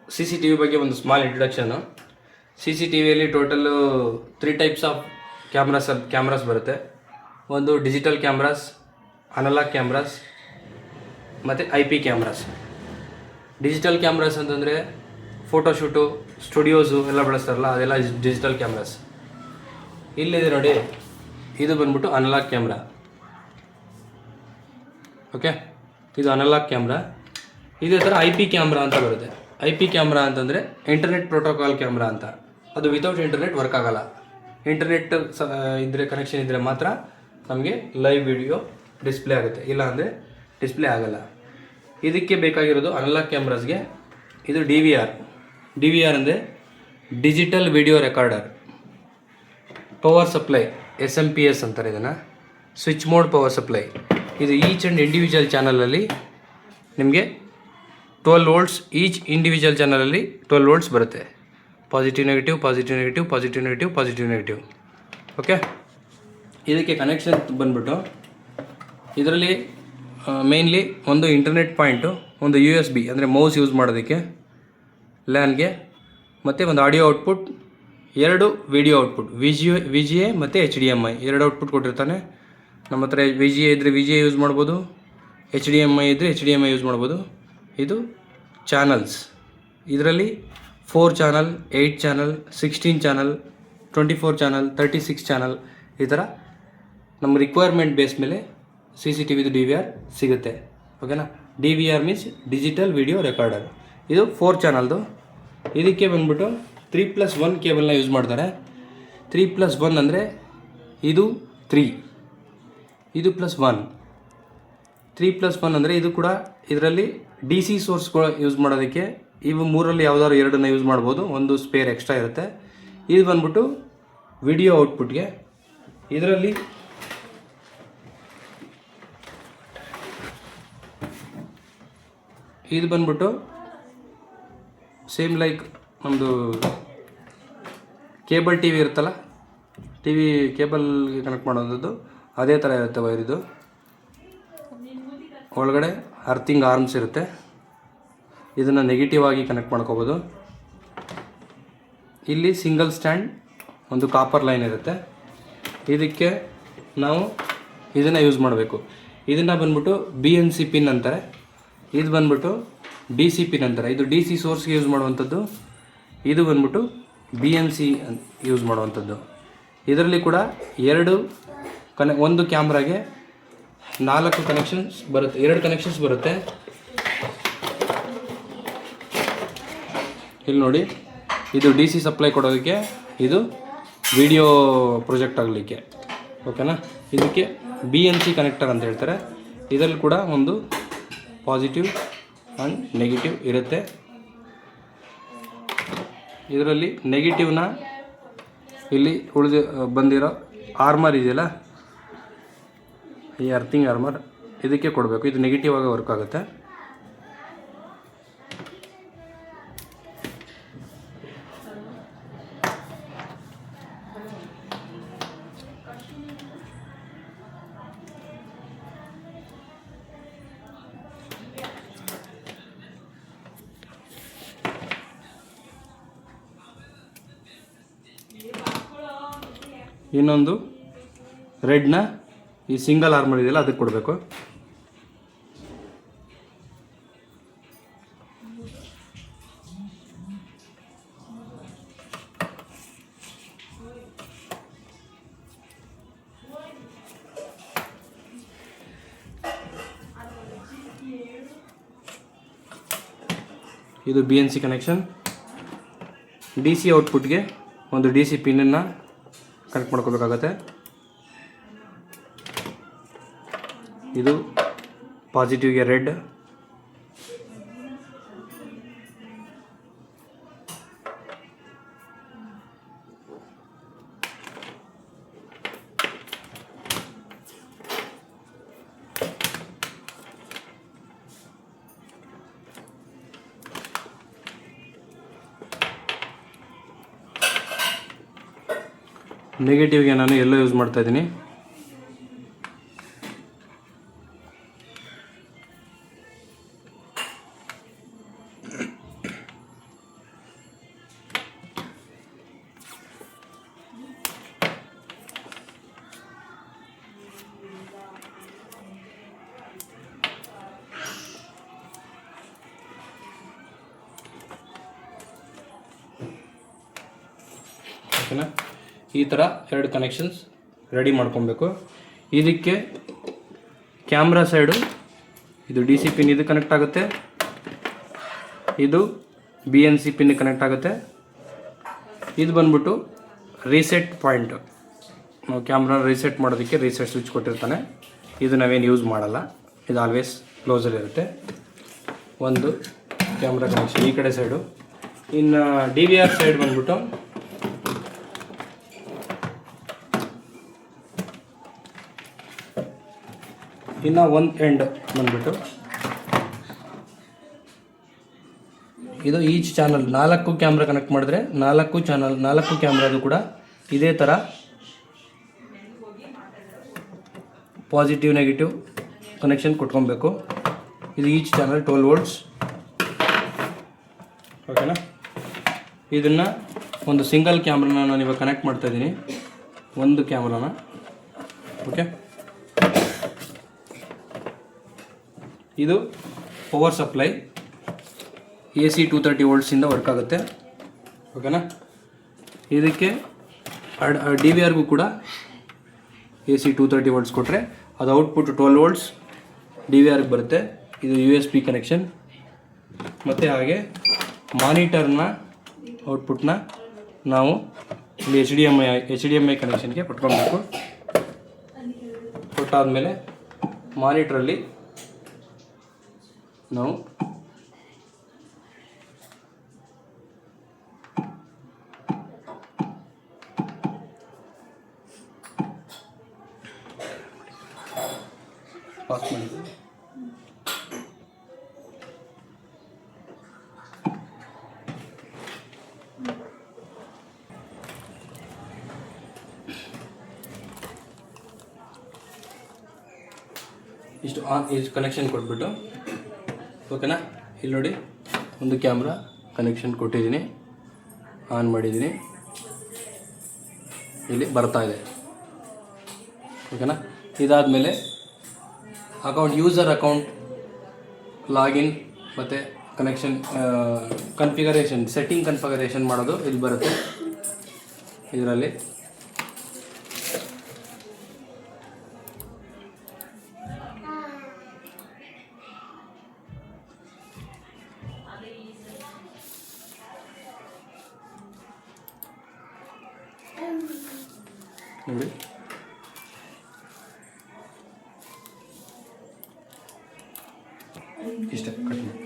C C T V ಬಗ್ಗೆ ಒಂದು small introduction. C C T ವಿಯಲ್ಲಿ ಟೋಟಲ್ಲು 3 ಟೈಪ್ಸ್ ಆಫ್ ಕ್ಯಾಮ್ರಾಸ್ ಬರುತ್ತೆ. ಒಂದು ಡಿಜಿಟಲ್ ಕ್ಯಾಮ್ರಾಸ್, ಅನಲಾಗ್ ಕ್ಯಾಮ್ರಾಸ್ ಮತ್ತು IP ಕ್ಯಾಮ್ರಾಸ್. ಡಿಜಿಟಲ್ ಕ್ಯಾಮ್ರಾಸ್ ಅಂತಂದರೆ ಫೋಟೋಶೂಟು, ಸ್ಟುಡಿಯೋಸು ಎಲ್ಲ ಬಳಸ್ತಾರಲ್ಲ, ಅದೆಲ್ಲ ಡಿಜಿಟಲ್ ಕ್ಯಾಮ್ರಾಸ್. ಇಲ್ಲಿದೆ ನೋಡಿ, ಇದು ಬಂದ್ಬಿಟ್ಟು ಅನಲಾಗ್ ಕ್ಯಾಮ್ರಾ. ಓಕೆ, ಇದು ಅನಲಾಗ್ ಕ್ಯಾಮ್ರಾ. ಇದೇ ಥರ IP ಕ್ಯಾಮ್ರಾ ಅಂತ ಬರುತ್ತೆ. IP ಕ್ಯಾಮ್ರಾ ಅಂತಂದರೆ ಇಂಟರ್ನೆಟ್ ಪ್ರೋಟೋಕಾಲ್ ಕ್ಯಾಮ್ರಾ ಅಂತ. ಅದು ವಿತೌಟ್ ಇಂಟರ್ನೆಟ್ ವರ್ಕ್ ಆಗೋಲ್ಲ. ಇಂಟರ್ನೆಟ್ ಇದ್ದರೆ, ಕನೆಕ್ಷನ್ ಇದ್ದರೆ ಮಾತ್ರ ನಮಗೆ ಲೈವ್ ವಿಡಿಯೋ ಡಿಸ್ಪ್ಲೇ ಆಗುತ್ತೆ, ಇಲ್ಲ ಅಂದರೆ ಡಿಸ್ಪ್ಲೇ ಆಗೋಲ್ಲ. ಇದಕ್ಕೆ ಬೇಕಾಗಿರೋದು ಅನಲಾಗ್ ಕ್ಯಾಮ್ರಾಸ್ಗೆ ಇದು DVR. DVR ಅಂದರೆ digital video recorder. Power supply, SMPS ಅಂತಾರೆ ಇದನ್ನು, ಸ್ವಿಚ್ ಮೋಡ್ ಪವರ್ ಸಪ್ಲೈ. ಇದು ಈಚ್ ಆ್ಯಂಡ್ ಇಂಡಿವಿಜುವಲ್ ಚಾನಲಲ್ಲಿ ನಿಮಗೆ 12 ವೋಲ್ಟ್ಸ್, ಈಚ್ ಇಂಡಿವಿಜುವಲ್ ಚಾನಲಲ್ಲಿ 12 ವೋಲ್ಟ್ಸ್ ಬರುತ್ತೆ. Positive negative, positive negative, positive negative, positive negative. Okay, ಇದಕ್ಕೆ ಕನೆಕ್ಷನ್ ಬಂದ್ಬಿಟ್ಟು ಇದರಲ್ಲಿ ಮೇನ್ಲಿ ಒಂದು ಇಂಟರ್ನೆಟ್ ಪಾಯಿಂಟು, ಒಂದು USB ಅಂದರೆ ಮೌಸ್ ಯೂಸ್ ಮಾಡೋದಕ್ಕೆ, ಲ್ಯಾನ್ಗೆ, ಮತ್ತು ಒಂದು audio output, 2 video output, VGA ಮತ್ತು HDMI 2 ಔಟ್ಪುಟ್ ಕೊಟ್ಟಿರ್ತಾನೆ. ನಮ್ಮ ಹತ್ರ VGA ಇದ್ದರೆ VGA ಯೂಸ್ ಮಾಡ್ಬೋದು, HDMI ಇದ್ದರೆ HDMI ಯೂಸ್ ಮಾಡ್ಬೋದು. ಇದು ಚಾನಲ್ಸ್. ಇದರಲ್ಲಿ 4 channel, 8 channel, 16 channel, 24 channel, 36 channel, ಈ ಥರ ನಮ್ಮ ರಿಕ್ವೈರ್ಮೆಂಟ್ ಬೇಸ್ ಮೇಲೆ CCTVದು DVR ಸಿಗುತ್ತೆ. ಓಕೆನಾ. DVR means digital video recorder. ಇದು 4 ಚಾನಲ್ದು. ಇದಕ್ಕೆ ಬಂದ್ಬಿಟ್ಟು 3+1 ಕೇಬಲ್ನ ಯೂಸ್ ಮಾಡ್ತಾರೆ. 3+1 ಅಂದರೆ ಇದು 3, ಇದು +1. 3+1 ಅಂದರೆ ಇದು ಕೂಡ ಇದರಲ್ಲಿ DC ಸೋರ್ಸ್ಗಳು ಯೂಸ್ ಮಾಡೋದಕ್ಕೆ ಇವು 3ರಲ್ಲಿ ಯಾವುದಾದ್ರು 2ನ್ನ ಯೂಸ್ ಮಾಡ್ಬೋದು, ಒಂದು ಸ್ಪೇರ್ ಎಕ್ಸ್ಟ್ರಾ ಇರುತ್ತೆ. ಇದು ಬಂದ್ಬಿಟ್ಟು ವಿಡಿಯೋ ಔಟ್ಪುಟ್ಗೆ. ಇದರಲ್ಲಿ ಇದು ಬಂದ್ಬಿಟ್ಟು ಸೇಮ್ ಲೈಕ್ ನಮ್ಮದು ಕೇಬಲ್ TV ಇರುತ್ತಲ್ಲ, TV ಕೇಬಲ್ಗೆ ಕನೆಕ್ಟ್ ಮಾಡೋಂಥದ್ದು, ಅದೇ ಥರ ಇರುತ್ತೆ ವೈರ್. ಇದು ಒಳಗಡೆ ಅರ್ಥಿಂಗ್ ಆರ್ಮ್ಸ್ ಇರುತ್ತೆ. ಇದನ್ನು ನೆಗೆಟಿವ್ ಆಗಿ ಕನೆಕ್ಟ್ ಮಾಡ್ಕೋಬೋದು. ಇಲ್ಲಿ ಸಿಂಗಲ್ ಸ್ಟ್ಯಾಂಡ್, ಒಂದು ಕಾಪರ್ ಲೈನ್ ಇರುತ್ತೆ. ಇದಕ್ಕೆ ನಾವು ಇದನ್ನು ಯೂಸ್ ಮಾಡಬೇಕು. ಇದನ್ನು ಬಂದ್ಬಿಟ್ಟು BNC ಪಿನ್ ಅಂತಾರೆ. ಇದು ಬಂದ್ಬಿಟ್ಟು DC ಪಿನ್ ಅಂತಾರೆ. ಇದು DC ಸೋರ್ಸ್ಗೆ ಯೂಸ್ ಮಾಡುವಂಥದ್ದು. ಇದು ಬಂದ್ಬಿಟ್ಟು BNC ಯೂಸ್ ಮಾಡುವಂಥದ್ದು. ಇದರಲ್ಲಿ ಕೂಡ ಒಂದು ಕ್ಯಾಮ್ರಾಗೆ 4 ಕನೆಕ್ಷನ್ಸ್ ಬರುತ್ತೆ, 2 ಕನೆಕ್ಷನ್ಸ್ ಬರುತ್ತೆ. ಇಲ್ಲಿ ನೋಡಿ, ಇದು DC ಸಪ್ಲೈ ಕೊಡೋದಕ್ಕೆ, ಇದು ವಿಡಿಯೋ ಪ್ರೊಜೆಕ್ಟ್ ಆಗಲಿಕ್ಕೆ. ಓಕೆನಾ. ಇದಕ್ಕೆ BNC ಕನೆಕ್ಟರ್ ಅಂತ ಹೇಳ್ತಾರೆ. ಇದರಲ್ಲಿ ಕೂಡ ಒಂದು ಪಾಸಿಟಿವ್ ಆ್ಯಂಡ್ ನೆಗೆಟಿವ್ ಇರುತ್ತೆ. ಇದರಲ್ಲಿ ನೆಗೆಟಿವ್ನ ಇಲ್ಲಿ ಬಂದಿರೋ ಆರ್ಮರ್ ಇದೆಯಲ್ಲ, ಈ ಅರ್ಥಿಂಗ್ ಆರ್ಮರ್, ಇದಕ್ಕೆ ಕೊಡಬೇಕು. ಇದು ನೆಗೆಟಿವ್ ಆಗಿ ವರ್ಕ್ ಆಗುತ್ತೆ. ಇನ್ನೊಂದು ರೆಡ್ನ ಈ ಸಿಂಗಲ್ ಆರ್ಮರ್ ಇದೆಯಲ್ಲ, ಅದಕ್ಕೆ ಕೊಡಬೇಕು. ಇದು BNC ಕನೆಕ್ಷನ್. DC ಔಟ್ಪುಟ್ಗೆ ಒಂದು DC ಪಿನ್ನನ್ನು ಕನೆಕ್ಟ್ ಮಾಡ್ಕೋಬೇಕಾಗತ್ತೆ. ಇದು ಪಾಸಿಟಿವ್ಗೆ ರೆಡ್, ನೆಗೆಟಿವ್ಗೆ ನಾನು ಎಲ್ಲೋ ಯೂಸ್ ಮಾಡ್ತಾ ಇದ್ದೀನಿ. ಓಕೆನಾ. ಈ ಥರ 2 ಕನೆಕ್ಷನ್ಸ್ ರೆಡಿ ಮಾಡ್ಕೊಬೇಕು. ಇದಕ್ಕೆ ಕ್ಯಾಮ್ರಾ ಸೈಡು ಇದು DC ಪಿನ್ ಇದು ಕನೆಕ್ಟ್ ಆಗುತ್ತೆ, ಇದು BNC ಪಿನ್ ಕನೆಕ್ಟ್ ಆಗುತ್ತೆ. ಇದು ಬಂದ್ಬಿಟ್ಟು ರೀಸೆಟ್ ಪಾಯಿಂಟು, ನಾವು ಕ್ಯಾಮ್ರಾ ರೀಸೆಟ್ ಮಾಡೋದಕ್ಕೆ ರೀಸೆಟ್ ಸ್ವಿಚ್ ಕೊಟ್ಟಿರ್ತಾನೆ. ಇದು ನಾವೇನು ಯೂಸ್ ಮಾಡಲ್ಲ, ಇದು ಆಲ್ವೇಸ್ ಕ್ಲೋಸಲ್ಲಿ ಇರುತ್ತೆ. ಒಂದು ಕ್ಯಾಮ್ರಾ ಕನೆಕ್ಷನ್ ಈ ಕಡೆ ಸೈಡು. ಇನ್ನು DVR ಸೈಡ್ ಬಂದ್ಬಿಟ್ಟು ಇನ್ನು ಒಂದು ಎಂಡ್ ಬಂದ್ಬಿಟ್ಟು ಇದು ಈಚ್ ಚಾನಲ್ 4 ಕ್ಯಾಮ್ರಾ ಕನೆಕ್ಟ್ ಮಾಡಿದ್ರೆ 4 ಕ್ಯಾಮ್ರಾದು ಕೂಡ ಇದೇ ಥರ ಪಾಸಿಟಿವ್ ನೆಗೆಟಿವ್ ಕನೆಕ್ಷನ್ ಕೊಟ್ಕೊಬೇಕು. ಇದು ಈಚ್ ಚಾನಲ್ 12 ವೋಲ್ಟ್ಸ್, ಓಕೆನಾ. ಇದನ್ನು ಒಂದು ಸಿಂಗಲ್ ಕ್ಯಾಮ್ರಾನ ನಾನು ಇವಾಗ ಕನೆಕ್ಟ್ ಮಾಡ್ತಾ ಇದ್ದೀನಿ, ಒಂದು ಕ್ಯಾಮ್ರಾನ. ಓಕೆ, ಇದು ಪವರ್ ಸಪ್ಲೈ AC 230 ವೋಲ್ಟ್ಸಿಂದ ವರ್ಕ್ ಆಗುತ್ತೆ, ಓಕೆನಾ. ಇದಕ್ಕೆ DVRಗೂ ಕೂಡ AC 230 ವೋಲ್ಟ್ಸ್ ಕೊಟ್ಟರೆ ಅದು ಔಟ್ಪುಟ್ 12 ವೋಲ್ಟ್ಸ್ DVRಗೆ ಬರುತ್ತೆ. ಇದು USB ಕನೆಕ್ಷನ್. ಮತ್ತು ಹಾಗೆ ಮಾನಿಟರ್ನ ಔಟ್ಪುಟ್ನ ನಾವು ಇಲ್ಲಿ HDMI ಕನೆಕ್ಷನ್ಗೆ ಕೊಟ್ಕೊಬೇಕು. ಕೊಟ್ಟಾದಮೇಲೆ ಮಾನಿಟ್ರಲ್ಲಿ ನಾವು ಪಾಸ್ ಮಾಡಿದ್ವಿ. ಇಷ್ಟು ಕನೆಕ್ಷನ್ ಕೊಟ್ಬಿಟ್ಟು, ಓಕೆನಾ. ಇಲ್ಲಿ ನೋಡಿ, ಒಂದು ಕ್ಯಾಮ್ರಾ ಕನೆಕ್ಷನ್ ಕೊಟ್ಟಿದ್ದೀನಿ, ಆನ್ ಮಾಡಿದ್ದೀನಿ, ಇಲ್ಲಿ ಬರ್ತಾ ಇದೆ, ಓಕೆನಾ. ಇದಾದಮೇಲೆ ಯೂಸರ್ ಅಕೌಂಟ್ ಲಾಗಿನ್ ಮತ್ತು ಕನೆಕ್ಷನ್ ಸೆಟ್ಟಿಂಗ್ ಕನ್ಫಿಗರೇಷನ್ ಮಾಡೋದು ಇಲ್ಲಿ ಬರುತ್ತೆ. ಇದರಲ್ಲಿ ನೋಡಿ, ಇಷ್ಟೇ ಕಟ್ ಮಾಡಿ.